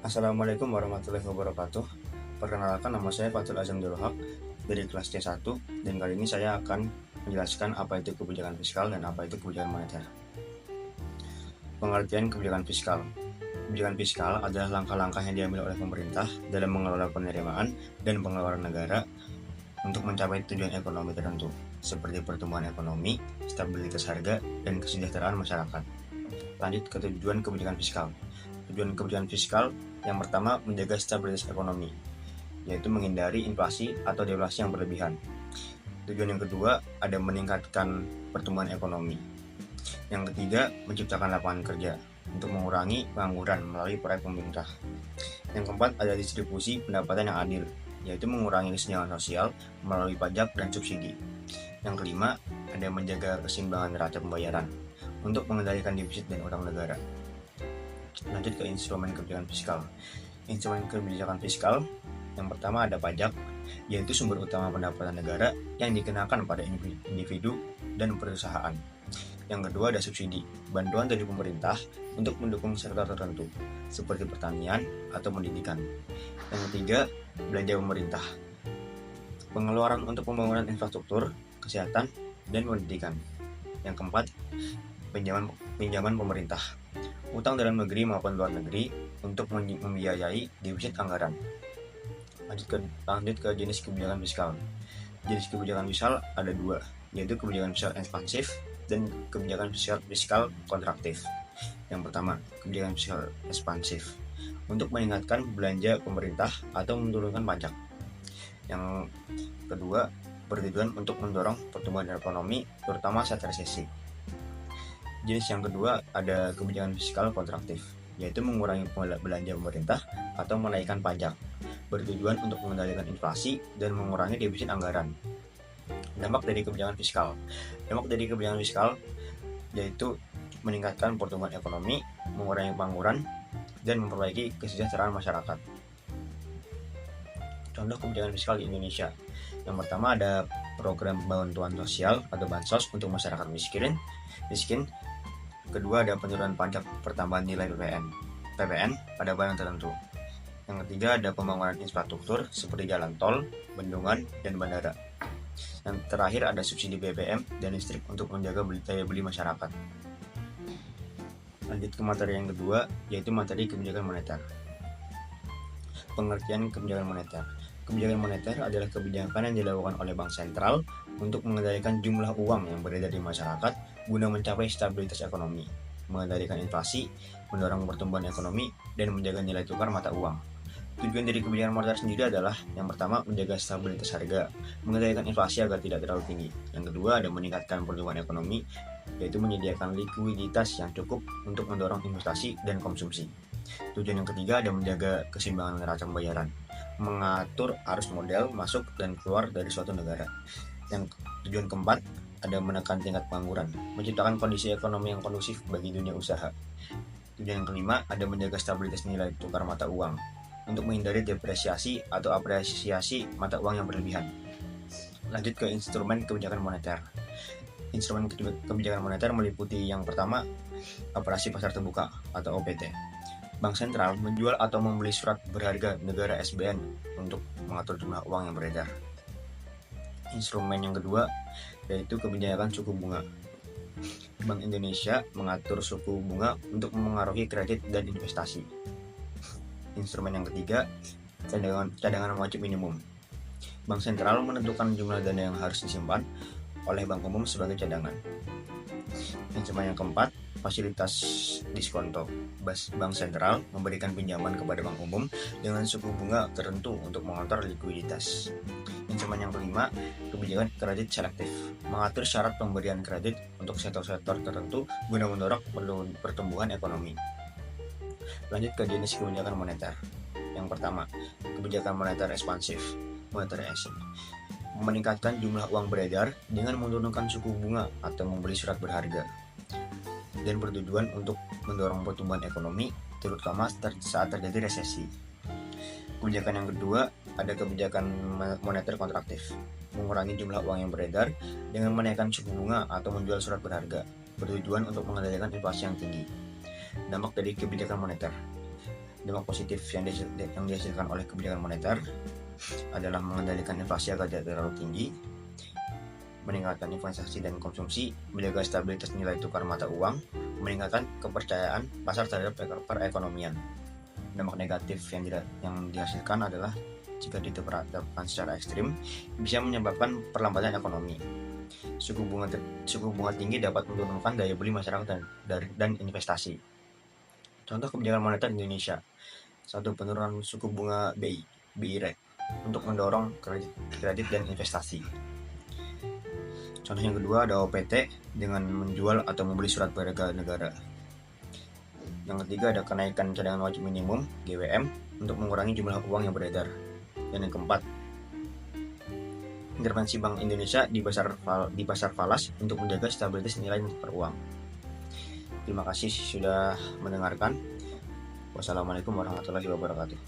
Assalamualaikum warahmatullahi wabarakatuh. Perkenalkan, nama saya Fatul Azam Haq dari kelas C1, dan kali ini saya akan menjelaskan apa itu kebijakan fiskal dan apa itu kebijakan moneter. Pengertian kebijakan fiskal. Kebijakan fiskal adalah langkah-langkah yang diambil oleh pemerintah dalam mengelola penerimaan dan pengeluaran negara untuk mencapai tujuan ekonomi tertentu, seperti pertumbuhan ekonomi, stabilitas harga, dan kesejahteraan masyarakat. Lanjut ke tujuan kebijakan fiskal. Tujuan kebijakan fiskal yang pertama, menjaga stabilitas ekonomi, yaitu menghindari inflasi atau deflasi yang berlebihan. Tujuan yang kedua, ada meningkatkan pertumbuhan ekonomi. Yang ketiga, menciptakan lapangan kerja untuk mengurangi pengangguran melalui proyek pemerintah. Yang keempat, ada distribusi pendapatan yang adil, yaitu mengurangi kesenjangan sosial melalui pajak dan subsidi. Yang kelima, ada menjaga keseimbangan neraca pembayaran untuk mengendalikan defisit dan utang negara. Lanjut ke instrumen kebijakan fiskal. Instrumen kebijakan fiskal yang pertama ada pajak, yaitu sumber utama pendapatan negara yang dikenakan pada individu dan perusahaan. Yang kedua ada subsidi, bantuan dari pemerintah untuk mendukung sektor tertentu, seperti pertanian atau pendidikan. Yang ketiga, belanja pemerintah, pengeluaran untuk pembangunan infrastruktur, kesehatan, dan pendidikan. Yang keempat, pinjaman pemerintah, utang dalam negeri maupun luar negeri untuk membiayai defisit anggaran. Lanjut ke jenis kebijakan fiskal. Jenis kebijakan fiskal ada dua, yaitu kebijakan fiskal ekspansif dan kebijakan fiskal kontraktif. Yang pertama, kebijakan fiskal ekspansif untuk meningkatkan belanja pemerintah atau menurunkan pajak. Yang kedua, bertujuan untuk mendorong pertumbuhan ekonomi, terutama saat resesi. Jenis yang kedua ada kebijakan fiskal kontraktif, yaitu mengurangi belanja pemerintah atau menaikkan pajak, bertujuan untuk mengendalikan inflasi dan mengurangi defisit anggaran. Dampak dari kebijakan fiskal. Dampak dari kebijakan fiskal yaitu meningkatkan pertumbuhan ekonomi, mengurangi pengangguran, dan memperbaiki kesejahteraan masyarakat. Contoh kebijakan fiskal di Indonesia. Yang pertama ada program bantuan sosial atau bansos untuk masyarakat miskin. Kedua ada penurunan pajak pertambahan nilai PPN pada barang tertentu. Yang ketiga ada pembangunan infrastruktur seperti jalan tol, bendungan, dan bandara. Yang terakhir ada subsidi BBM dan listrik untuk menjaga daya beli masyarakat. Lanjut ke materi yang kedua, yaitu materi kebijakan moneter. Pengertian kebijakan moneter. Kebijakan moneter adalah kebijakan yang dilakukan oleh bank sentral untuk mengendalikan jumlah uang yang beredar di masyarakat guna mencapai stabilitas ekonomi, mengendalikan inflasi, mendorong pertumbuhan ekonomi, dan menjaga nilai tukar mata uang. Tujuan dari kebijakan moneter sendiri adalah yang pertama, menjaga stabilitas harga, mengendalikan inflasi agar tidak terlalu tinggi. Yang kedua, ada meningkatkan pertumbuhan ekonomi, yaitu menyediakan likuiditas yang cukup untuk mendorong investasi dan konsumsi. Tujuan yang ketiga ada menjaga keseimbangan neraca pembayaran, mengatur arus modal masuk dan keluar dari suatu negara. Yang tujuan keempat ada menekan tingkat pengangguran, menciptakan kondisi ekonomi yang kondusif bagi dunia usaha. Tujuan yang kelima ada menjaga stabilitas nilai tukar mata uang untuk menghindari depresiasi atau apresiasi mata uang yang berlebihan. Lanjut ke instrumen kebijakan moneter. Instrumen kebijakan moneter meliputi yang pertama, operasi pasar terbuka atau OPT. Bank sentral menjual atau membeli surat berharga negara SBN untuk mengatur jumlah uang yang beredar. Instrumen yang kedua yaitu kebijakan suku bunga. Bank Indonesia mengatur suku bunga untuk memengaruhi kredit dan investasi. Instrumen yang ketiga, cadangan wajib minimum. Bank sentral menentukan jumlah dana yang harus disimpan oleh bank umum sebagai cadangan. Instrumen yang keempat, fasilitas diskonto. Bank sentral memberikan pinjaman kepada bank umum dengan suku bunga tertentu untuk mengontrol likuiditas. Instrumen yang kelima, kebijakan kredit selektif, mengatur syarat pemberian kredit untuk sektor-sektor tertentu guna mendorong pertumbuhan ekonomi. Lanjut ke jenis kebijakan moneter. Yang pertama, kebijakan moneter ekspansif, monetary easing, meningkatkan jumlah uang beredar dengan menurunkan suku bunga atau membeli surat berharga, dan bertujuan untuk mendorong pertumbuhan ekonomi, terutama saat terjadi resesi. Kebijakan yang kedua ada kebijakan moneter kontraktif, mengurangi jumlah uang yang beredar dengan menaikkan suku bunga atau menjual surat berharga, bertujuan untuk mengendalikan inflasi yang tinggi. Dampak dari kebijakan moneter. Dampak positif yang dihasilkan oleh kebijakan moneter adalah mengendalikan inflasi agar tidak terlalu tinggi, meningkatkan investasi dan konsumsi, menjaga stabilitas nilai tukar mata uang, meningkatkan kepercayaan pasar terhadap perekonomian. Dampak negatif yang dihasilkan adalah jika diterapkan secara ekstrim bisa menyebabkan perlambatan ekonomi. Suku bunga tinggi dapat menurunkan daya beli masyarakat dan investasi. Contoh kebijakan moneter di Indonesia: 1. Penurunan suku bunga BI rate untuk mendorong kredit dan investasi. Contoh yang kedua ada OPT dengan menjual atau membeli surat berharga negara. Yang ketiga ada kenaikan cadangan wajib minimum (GWM) untuk mengurangi jumlah uang yang beredar. Dan yang keempat, intervensi Bank Indonesia di pasar falas untuk menjaga stabilitas nilai tukar uang. Terima kasih sudah mendengarkan. Wassalamualaikum warahmatullahi wabarakatuh.